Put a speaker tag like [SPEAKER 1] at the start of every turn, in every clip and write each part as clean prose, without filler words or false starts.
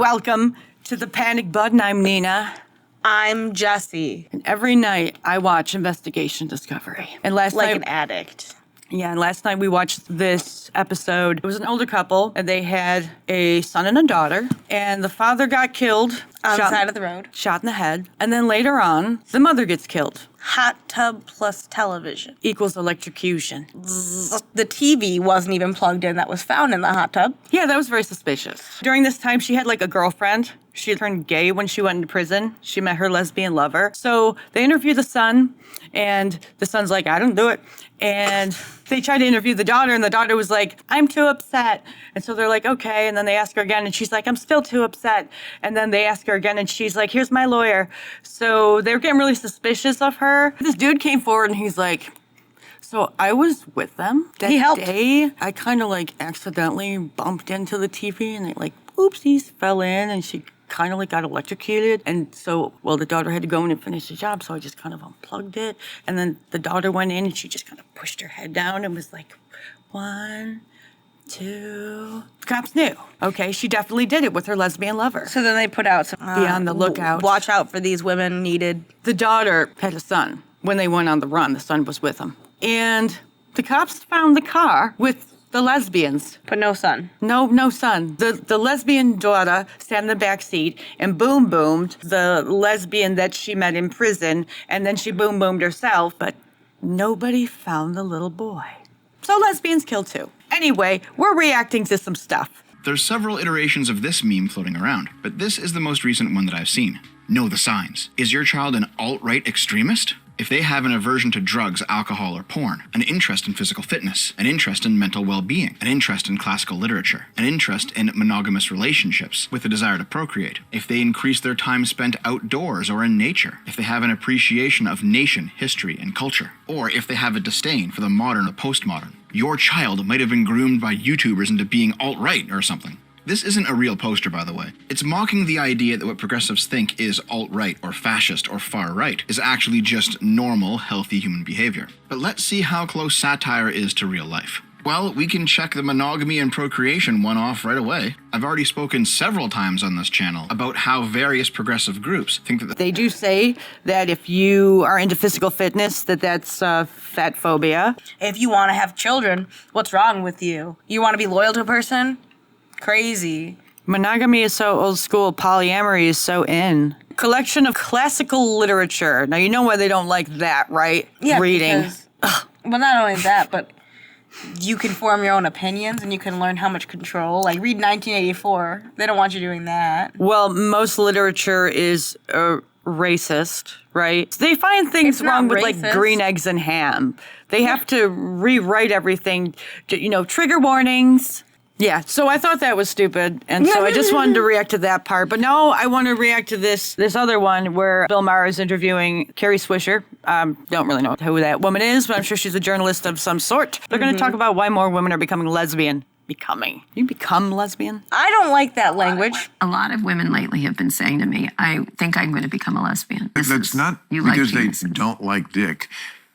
[SPEAKER 1] Welcome to the Panic Button. I'm Nina.
[SPEAKER 2] I'm Jessie.
[SPEAKER 1] And every night I watch Investigation Discovery. And last night,
[SPEAKER 2] an addict.
[SPEAKER 1] Yeah, and last night we watched this episode. It was an older couple, and they had a son and a daughter, and the father got killed.
[SPEAKER 2] On the side of the road.
[SPEAKER 1] Shot in the head. And then later on, the mother gets killed.
[SPEAKER 2] Hot tub plus television.
[SPEAKER 1] Equals electrocution.
[SPEAKER 2] The TV wasn't even plugged in that was found in the hot tub.
[SPEAKER 1] Yeah, that was very suspicious. During this time, she had like a girlfriend. She turned gay when she went into prison. She met her lesbian lover. So they interview the son, and the son's like, I don't do it. And they tried to interview the daughter, and the daughter was like, I'm too upset. And so they're like, okay. And then they ask her again, and she's like, I'm still too upset. And then they ask her again, and she's like, here's my lawyer. So they're getting really suspicious of her. This dude came forward, and he's like, so I was with them that
[SPEAKER 2] He helped.
[SPEAKER 1] day. I kind of like accidentally bumped into the TV, and it like, oopsies, fell in, and she kind of like got electrocuted. And so, well, the daughter had to go in and finish the job, so I just kind of unplugged it. And then the daughter went in, and she just kind of pushed her head down and was like, 1, 2. The cops knew. Okay, she definitely did it with her lesbian lover.
[SPEAKER 2] So then they put out some...
[SPEAKER 1] Be on the lookout.
[SPEAKER 2] Watch out for these women needed.
[SPEAKER 1] The daughter had a son. When they went on the run, the son was with them. And the cops found the car with the lesbians.
[SPEAKER 2] But no son.
[SPEAKER 1] No son. The lesbian daughter sat in the back seat and boom-boomed the lesbian that she met in prison, and then she boom-boomed herself, but nobody found the little boy. So lesbians killed too. Anyway, we're reacting to some stuff.
[SPEAKER 3] There's several iterations of this meme floating around, but this is the most recent one that I've seen. Know the signs. Is your child an alt-right extremist? If they have an aversion to drugs, alcohol, or porn, an interest in physical fitness, an interest in mental well-being, an interest in classical literature, an interest in monogamous relationships with a desire to procreate, if they increase their time spent outdoors or in nature, if they have an appreciation of nation, history, and culture, or if they have a disdain for the modern or postmodern, your child might have been groomed by YouTubers into being alt-right or something. This isn't a real poster, by the way. It's mocking the idea that what progressives think is alt-right or fascist or far-right is actually just normal, healthy human behavior. But let's see how close satire is to real life. Well, we can check the monogamy and procreation one off right away. I've already spoken several times on this channel about how various progressive groups think that
[SPEAKER 1] They do say that if you are into physical fitness, that's fat phobia.
[SPEAKER 2] If you want to have children, what's wrong with you? You want to be loyal to a person? Crazy.
[SPEAKER 1] Monogamy is so old school, polyamory is so in. Collection of classical literature. Now, you know why they don't like that, right?
[SPEAKER 2] Yeah,
[SPEAKER 1] Reading.
[SPEAKER 2] because, well, not only that, but you can form your own opinions and you can learn how much control. Like, read 1984. They don't want you doing that.
[SPEAKER 1] Well, most literature is racist, right? They find things
[SPEAKER 2] It's not
[SPEAKER 1] wrong with like
[SPEAKER 2] racist.
[SPEAKER 1] green eggs and ham. They have to rewrite everything, trigger warnings. Yeah, so I thought that was stupid, and so I just wanted to react to that part. But no, I want to react to this other one where Bill Maher is interviewing Carrie Swisher. Don't really know who that woman is, but I'm sure she's a journalist of some sort. They're going to talk about why more women are becoming lesbian. You become lesbian?
[SPEAKER 2] I don't like that language.
[SPEAKER 4] A lot of women lately have been saying to me, I think I'm going to become a lesbian.
[SPEAKER 5] That's not
[SPEAKER 4] you like
[SPEAKER 5] because they
[SPEAKER 4] penises.
[SPEAKER 5] don't like dick.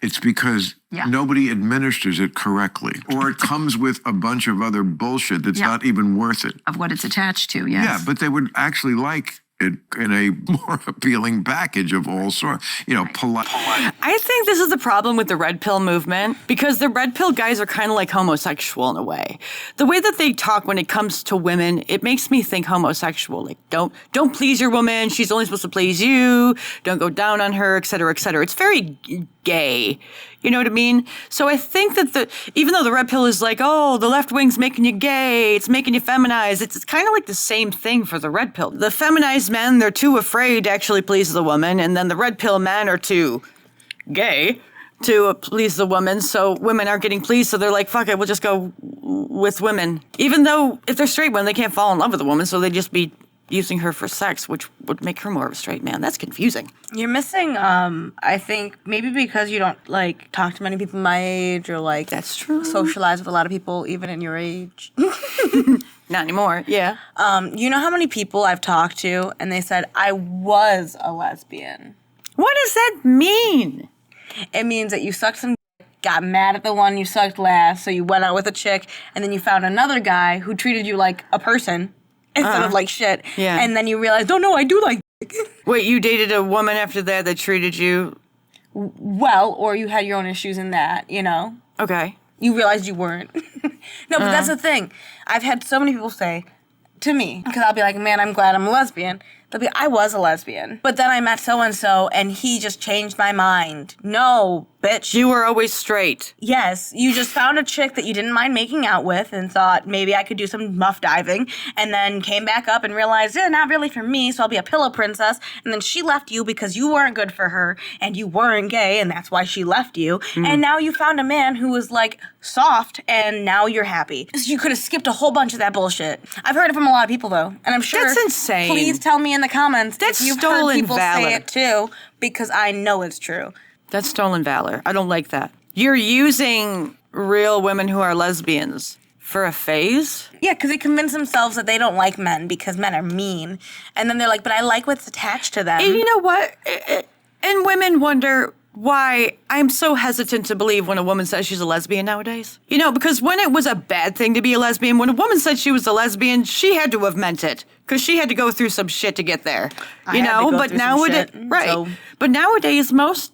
[SPEAKER 5] It's because nobody administers it correctly. Or it comes with a bunch of other bullshit that's not even worth it.
[SPEAKER 4] Of what it's attached to, yes.
[SPEAKER 5] Yeah, but they would actually like it in a more appealing package of all sorts. Polite.
[SPEAKER 1] I think this is the problem with the red pill movement, because the red pill guys are kind of like homosexual in a way. The way that they talk when it comes to women, it makes me think homosexual. Like, don't please your woman. She's only supposed to please you. Don't go down on her, et cetera, et cetera. It's very gay. You know what I mean? So I think that even though the red pill is like, oh, the left wing's making you gay, it's making you feminized, it's kind of like the same thing for the red pill. The feminized men, they're too afraid to actually please the woman, and then the red pill men are too gay to please the woman, so women aren't getting pleased, so they're like, fuck it, we'll just go with women. Even though if they're straight women, they can't fall in love with a woman, so they just be using her for sex, which would make her more of a straight man. That's confusing.
[SPEAKER 2] You're missing, I think, maybe because you don't, talk to many people my age or,
[SPEAKER 1] That's true.
[SPEAKER 2] socialize with a lot of people even in your age.
[SPEAKER 1] Not anymore, yeah.
[SPEAKER 2] You know how many people I've talked to and they said, I was a lesbian?
[SPEAKER 1] What does that mean?
[SPEAKER 2] It means that you sucked some dick, got mad at the one you sucked last, so you went out with a chick, and then you found another guy who treated you like a person, instead of like shit.
[SPEAKER 1] Yeah.
[SPEAKER 2] And then you realize, oh no, I do like dick.
[SPEAKER 1] Wait, you dated a woman after that treated you
[SPEAKER 2] Well, or you had your own issues in that, you know?
[SPEAKER 1] okay?
[SPEAKER 2] You realized you weren't. No, but that's the thing. I've had so many people say to me, because I'll be like, man, I'm glad I'm a lesbian. They'll be, I was a lesbian. But then I met so-and-so, and he just changed my mind. No, bitch.
[SPEAKER 1] You were always straight.
[SPEAKER 2] Yes, you just found a chick that you didn't mind making out with and thought maybe I could do some muff diving, and then came back up and realized, not really for me, so I'll be a pillow princess. And then she left you because you weren't good for her, and you weren't gay, and that's why she left you. And now you found a man who was like soft, and now you're happy. So you could have skipped a whole bunch of that bullshit. I've heard it from a lot of people though, and I'm sure.
[SPEAKER 1] That's insane.
[SPEAKER 2] Please tell me in the comments
[SPEAKER 1] That's
[SPEAKER 2] if you've
[SPEAKER 1] stolen
[SPEAKER 2] heard people
[SPEAKER 1] valor.
[SPEAKER 2] say it too, because I know it's true.
[SPEAKER 1] That's stolen valor. I don't like that. You're using real women who are lesbians for a phase?
[SPEAKER 2] Yeah, because they convince themselves that they don't like men because men are mean. And then they're like, but I like what's attached to them.
[SPEAKER 1] And you know what? And women wonder why I'm so hesitant to believe when a woman says she's a lesbian nowadays. You know, because when it was a bad thing to be a lesbian, when a woman said she was a lesbian, she had to have meant it. Because she had to go through some shit to get there.
[SPEAKER 2] I had to go through some shit,
[SPEAKER 1] right.
[SPEAKER 2] so-
[SPEAKER 1] But nowadays, most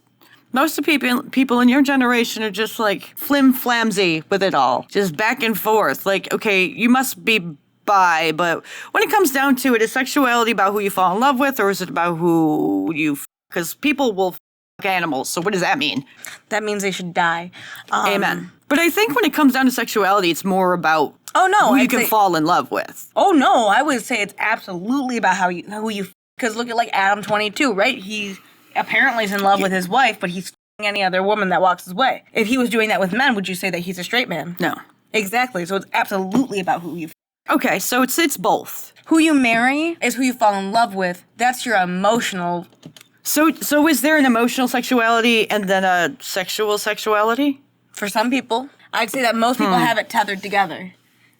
[SPEAKER 1] of people in your generation are just like flim-flamsy with it all. Just back and forth. Like, okay, you must be bi, but when it comes down to it, is sexuality about who you fall in love with, or is it about who you because people will fuck animals, so what does that mean?
[SPEAKER 2] That means they should die.
[SPEAKER 1] Amen. But I think when it comes down to sexuality, it's more about
[SPEAKER 2] Oh, no.
[SPEAKER 1] who you
[SPEAKER 2] I'd
[SPEAKER 1] can
[SPEAKER 2] say-
[SPEAKER 1] fall in love with.
[SPEAKER 2] Oh, no. I would say it's absolutely about who you... Because look at, like, Adam 22, right? He apparently is in love with his wife, but he's f***ing any other woman that walks his way. If he was doing that with men, would you say that he's a straight man?
[SPEAKER 1] No.
[SPEAKER 2] Exactly. So it's absolutely about who you...
[SPEAKER 1] Okay, so it's both.
[SPEAKER 2] Who you marry is who you fall in love with. That's your emotional...
[SPEAKER 1] So is there an emotional sexuality and then a sexual sexuality?
[SPEAKER 2] For some people, I'd say that most people have it tethered together.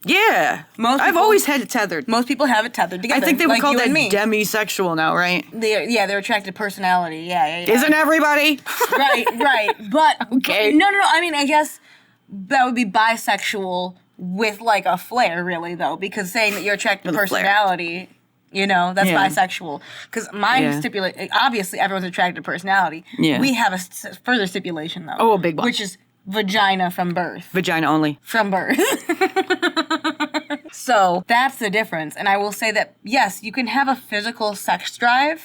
[SPEAKER 1] Yeah.
[SPEAKER 2] Most
[SPEAKER 1] I've
[SPEAKER 2] people-
[SPEAKER 1] always had it tethered.
[SPEAKER 2] Most people have it tethered together.
[SPEAKER 1] I think they would
[SPEAKER 2] like
[SPEAKER 1] call
[SPEAKER 2] you
[SPEAKER 1] that
[SPEAKER 2] and me.
[SPEAKER 1] demisexual now, right?
[SPEAKER 2] They're attracted to personality. Yeah.
[SPEAKER 1] Isn't everybody?
[SPEAKER 2] right. But
[SPEAKER 1] Okay.
[SPEAKER 2] No. I mean, I guess that would be bisexual with like a flair, really, though, because saying that you're attracted to
[SPEAKER 1] With a flair.
[SPEAKER 2] personality, you know, that's
[SPEAKER 1] Yeah.
[SPEAKER 2] bisexual. Because my stipulate, obviously, everyone's attracted to personality.
[SPEAKER 1] Yeah.
[SPEAKER 2] We have a further stipulation, though.
[SPEAKER 1] Oh, a big one.
[SPEAKER 2] Which is vagina from birth.
[SPEAKER 1] Vagina only.
[SPEAKER 2] From birth. So that's the difference. And I will say that, yes, you can have a physical sex drive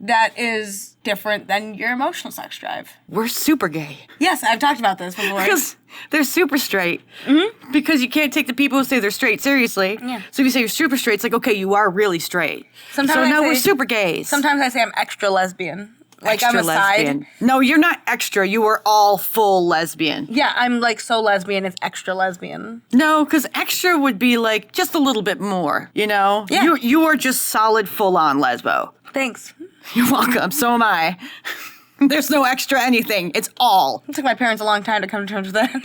[SPEAKER 2] that is different than your emotional sex drive.
[SPEAKER 1] We're super gay.
[SPEAKER 2] Yes, I've talked about this before.
[SPEAKER 1] Because they're super straight. Mm-hmm. Because you can't take the people who say they're straight seriously.
[SPEAKER 2] Yeah.
[SPEAKER 1] So if you say you're super straight, it's like, okay, you are really straight.
[SPEAKER 2] Sometimes
[SPEAKER 1] so
[SPEAKER 2] I
[SPEAKER 1] now
[SPEAKER 2] say-
[SPEAKER 1] we're super gays.
[SPEAKER 2] Sometimes I say I'm extra lesbian. Like
[SPEAKER 1] extra
[SPEAKER 2] I'm a
[SPEAKER 1] lesbian.
[SPEAKER 2] side.
[SPEAKER 1] No, you're not extra. You are all full lesbian.
[SPEAKER 2] Yeah, I'm like so lesbian, it's extra lesbian.
[SPEAKER 1] No, because extra would be like just a little bit more, you know?
[SPEAKER 2] Yeah.
[SPEAKER 1] You are just solid full-on lesbo.
[SPEAKER 2] Thanks.
[SPEAKER 1] You're welcome. So am I. There's no extra anything. It's all.
[SPEAKER 2] It took my parents a long time to come to terms with that.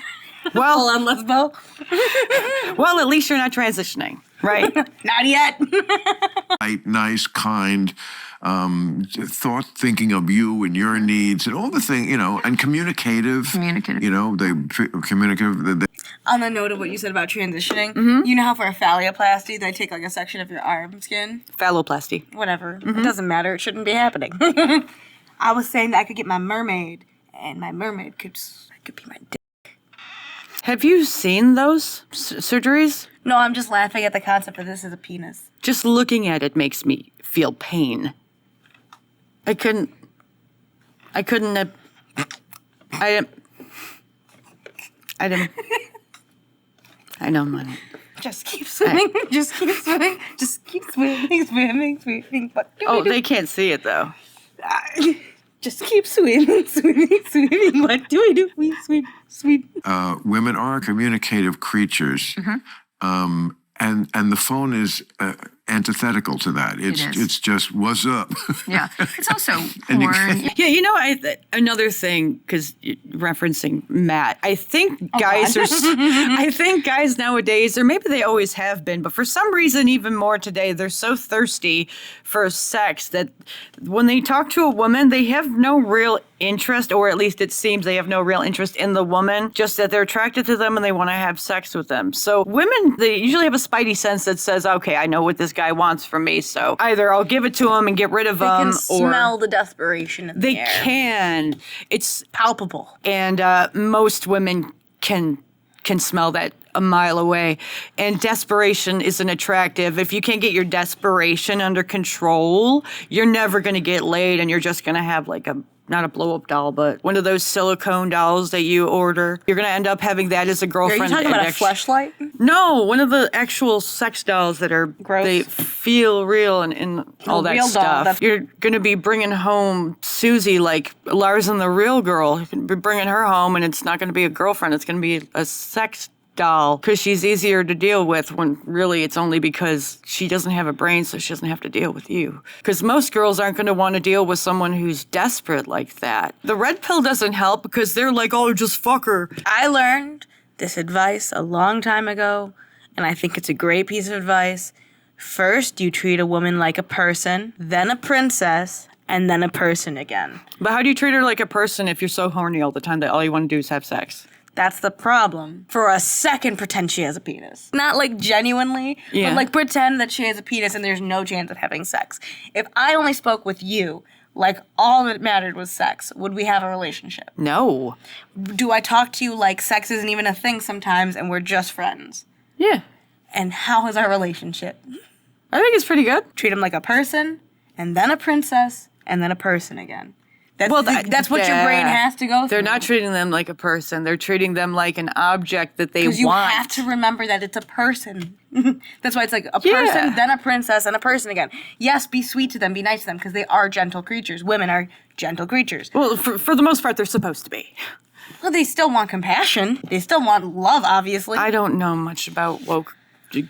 [SPEAKER 1] Well,
[SPEAKER 2] Full on lesbo.
[SPEAKER 1] well, at least you're not transitioning, right?
[SPEAKER 2] Not yet.
[SPEAKER 5] Nice, kind, thought, thinking of you and your needs and all the thing, you know, and communicative.
[SPEAKER 4] Communicative.
[SPEAKER 5] You know, communicative.
[SPEAKER 2] On the note of what you said about transitioning,
[SPEAKER 1] Mm-hmm.
[SPEAKER 2] you know how for a phalloplasty they take like a section of your arm skin?
[SPEAKER 1] Phalloplasty.
[SPEAKER 2] Whatever.
[SPEAKER 1] Mm-hmm.
[SPEAKER 2] It doesn't matter. It shouldn't be happening. I was saying that I could get my mermaid, and my mermaid could be my dick.
[SPEAKER 1] Have you seen those surgeries?
[SPEAKER 2] No, I'm just laughing at the concept that this is a penis.
[SPEAKER 1] Just looking at it makes me feel pain. I couldn't. I didn't. I know, money.
[SPEAKER 2] Just keep swimming. Just keep swimming. Just keep swimming. What do
[SPEAKER 1] Oh,
[SPEAKER 2] we do?
[SPEAKER 1] they can't see it though.
[SPEAKER 2] Just keep swimming. What do we do? We swim.
[SPEAKER 5] Women are communicative creatures. And the phone is antithetical to that. It's just, what's up?
[SPEAKER 4] Yeah. It's also
[SPEAKER 5] And you
[SPEAKER 4] porn.
[SPEAKER 1] Yeah, you know, another thing, because referencing Matt, I think guys are, I think guys nowadays, or maybe they always have been, but for some reason, even more today, they're so thirsty for sex that when they talk to a woman, they have no real interest, or at least it seems they have no real interest in the woman, just that they're attracted to them and they want to have sex with them. So women, they usually have a spidey sense that says, okay, I know what this guy wants from me, so either I'll give it to him and get rid of him,
[SPEAKER 2] They can
[SPEAKER 1] or
[SPEAKER 2] smell the desperation in
[SPEAKER 1] they
[SPEAKER 2] the air.
[SPEAKER 1] can. It's
[SPEAKER 2] Palpable.
[SPEAKER 1] and most women can smell that a mile away. And desperation isn't attractive. If you can't get your desperation under control, you're never going to get laid, and you're just going to have like not a blow-up doll, but one of those silicone dolls that you order. You're going to end up having that as a
[SPEAKER 2] Are
[SPEAKER 1] girlfriend.
[SPEAKER 2] you talking about a fleshlight?
[SPEAKER 1] No, one of the actual sex dolls that are,
[SPEAKER 2] Gross.
[SPEAKER 1] they feel real and all that
[SPEAKER 2] real doll,
[SPEAKER 1] stuff.
[SPEAKER 2] that's-
[SPEAKER 1] You're going to be bringing home Susie like Lars and the Real Girl. You're going to be bringing her home, and it's not going to be a girlfriend. It's going to be a sex doll, because she's easier to deal with, when really it's only because she doesn't have a brain, so she doesn't have to deal with you. Because most girls aren't going to want to deal with someone who's desperate like that. The red pill doesn't help because they're like, oh, just fuck her.
[SPEAKER 2] I learned this advice a long time ago, and I think it's a great piece of advice. First, you treat a woman like a person, then a princess, and then a person again.
[SPEAKER 1] But how do you treat her like a person if you're so horny all the time that all you want to do is have sex?
[SPEAKER 2] That's the problem. For a second, pretend she has a penis. Not like genuinely, but like pretend that she has a penis and there's no chance of having sex. If I only spoke with you, like all that mattered was sex, would we have a relationship?
[SPEAKER 1] No.
[SPEAKER 2] Do I talk to you like sex isn't even a thing sometimes and we're just friends?
[SPEAKER 1] Yeah.
[SPEAKER 2] And how is our relationship?
[SPEAKER 1] I think it's pretty good.
[SPEAKER 2] Treat him like a person, and then a princess, and then a person again. That's what your brain has to go through.
[SPEAKER 1] They're not treating them like a person. They're treating them like an object that they want.
[SPEAKER 2] Because you have to remember that it's a person. That's why it's like a person, then a princess, and a person again. Yes, be sweet to them, be nice to them, because they are gentle creatures. Women are gentle creatures.
[SPEAKER 1] Well, for the most part, they're supposed to be.
[SPEAKER 2] Well, they still want compassion. They still want love, obviously.
[SPEAKER 1] I don't know much about woke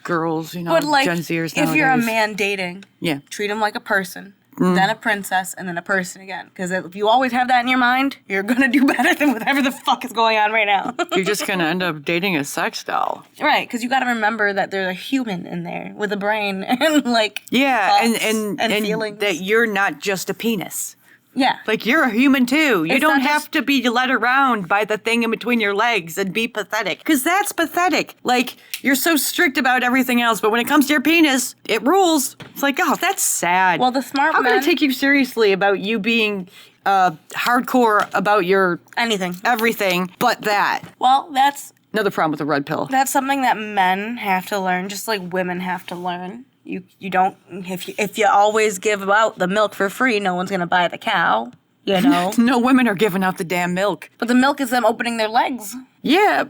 [SPEAKER 1] girls,
[SPEAKER 2] but like,
[SPEAKER 1] Gen Zers
[SPEAKER 2] if
[SPEAKER 1] nowadays.
[SPEAKER 2] you're a man dating,
[SPEAKER 1] Yeah.
[SPEAKER 2] treat him like a person. Then a princess, and then a person again. Because if you always have that in your mind, you're going to do better than whatever the fuck is going on right now.
[SPEAKER 1] You're just going to end up dating a sex doll.
[SPEAKER 2] Right, because you got to remember that there's a human in there with a brain and like thoughts and feelings.
[SPEAKER 1] That you're not just a penis.
[SPEAKER 2] Yeah.
[SPEAKER 1] Like, you're a human too. You
[SPEAKER 2] It's
[SPEAKER 1] don't
[SPEAKER 2] not
[SPEAKER 1] have
[SPEAKER 2] just-
[SPEAKER 1] to be led around by the thing in between your legs and be pathetic. Because that's pathetic. Like, you're so strict about everything else, but when it comes to your penis, it rules. It's like, oh, that's sad.
[SPEAKER 2] Well, the smart
[SPEAKER 1] How can I
[SPEAKER 2] men-
[SPEAKER 1] take you seriously about you being hardcore about your
[SPEAKER 2] anything.
[SPEAKER 1] everything but that?
[SPEAKER 2] Well, that's
[SPEAKER 1] Another problem with the red pill.
[SPEAKER 2] something that men have to learn, just like women have to learn. You don't if you always give out the milk for free, no one's gonna buy the cow. You know.
[SPEAKER 1] No women are giving out the damn milk.
[SPEAKER 2] But the milk is them opening their legs.
[SPEAKER 1] Yeah,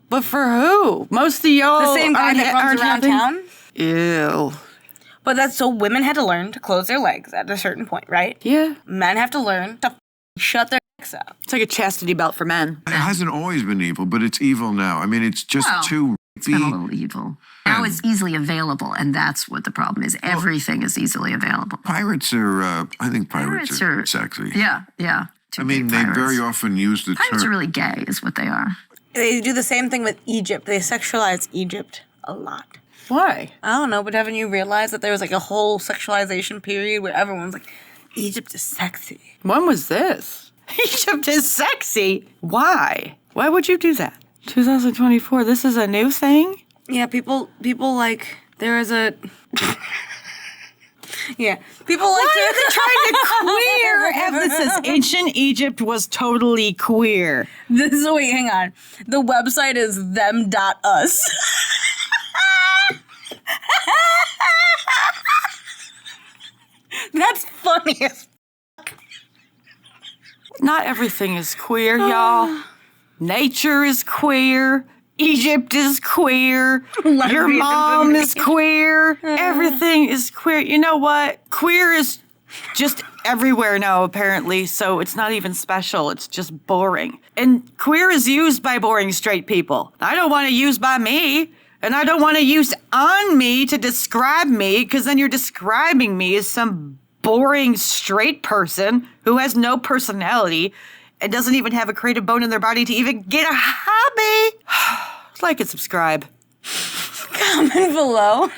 [SPEAKER 1] but for who? Most of y'all
[SPEAKER 2] The same guy
[SPEAKER 1] aren't-
[SPEAKER 2] that runs
[SPEAKER 1] aren't
[SPEAKER 2] around
[SPEAKER 1] having-
[SPEAKER 2] town.
[SPEAKER 1] Ew.
[SPEAKER 2] But that's so women had to learn to close their legs at a certain point, right?
[SPEAKER 1] Yeah.
[SPEAKER 2] Men have to learn to shut their legs up.
[SPEAKER 1] It's like a chastity belt for men.
[SPEAKER 5] It hasn't always been evil, but it's evil now. I mean, it's just
[SPEAKER 4] Well,
[SPEAKER 5] too
[SPEAKER 4] It's been a little evil. Now it's easily available, and that's what the problem is. Everything is easily available.
[SPEAKER 5] Pirates are, I think pirates are sexy.
[SPEAKER 4] Yeah, yeah.
[SPEAKER 5] I mean, they very often use the
[SPEAKER 4] Pirates are
[SPEAKER 5] term.
[SPEAKER 4] really gay, is what they are.
[SPEAKER 2] They do the same thing with Egypt. They sexualize Egypt a lot.
[SPEAKER 1] Why?
[SPEAKER 2] I don't know, but haven't you realized that there was like a whole sexualization period where everyone's like, Egypt is sexy.
[SPEAKER 1] When was this? Egypt is sexy. Why? Why would you do that? 2024, this is a new thing?
[SPEAKER 2] Yeah, people like, there is a... Yeah, people like
[SPEAKER 1] Why are they trying to queer emphasis? Ancient Egypt was totally queer.
[SPEAKER 2] This is, wait, hang on. The website is them.us. That's funny as
[SPEAKER 1] Not everything is queer, y'all. Nature is queer. Egypt is queer. Your mom is queer. Everything is queer. You know what? Queer is just everywhere now, apparently, so it's not even special. It's just boring. And queer is used by boring straight people. I don't want to use by me, and I don't want to use on me to describe me, because then you're describing me as some boring straight person who has no personality and doesn't even have a creative bone in their body to even get a hobby. Like and subscribe.
[SPEAKER 2] comment below.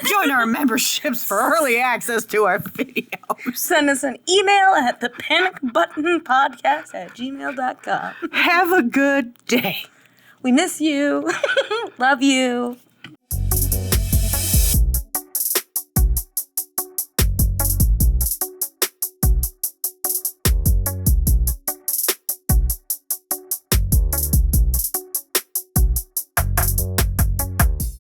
[SPEAKER 1] Join our memberships for early access to our videos.
[SPEAKER 2] Send us an email at thepanicbuttonpodcast@gmail.com.
[SPEAKER 1] Have a good day.
[SPEAKER 2] We miss you. Love you.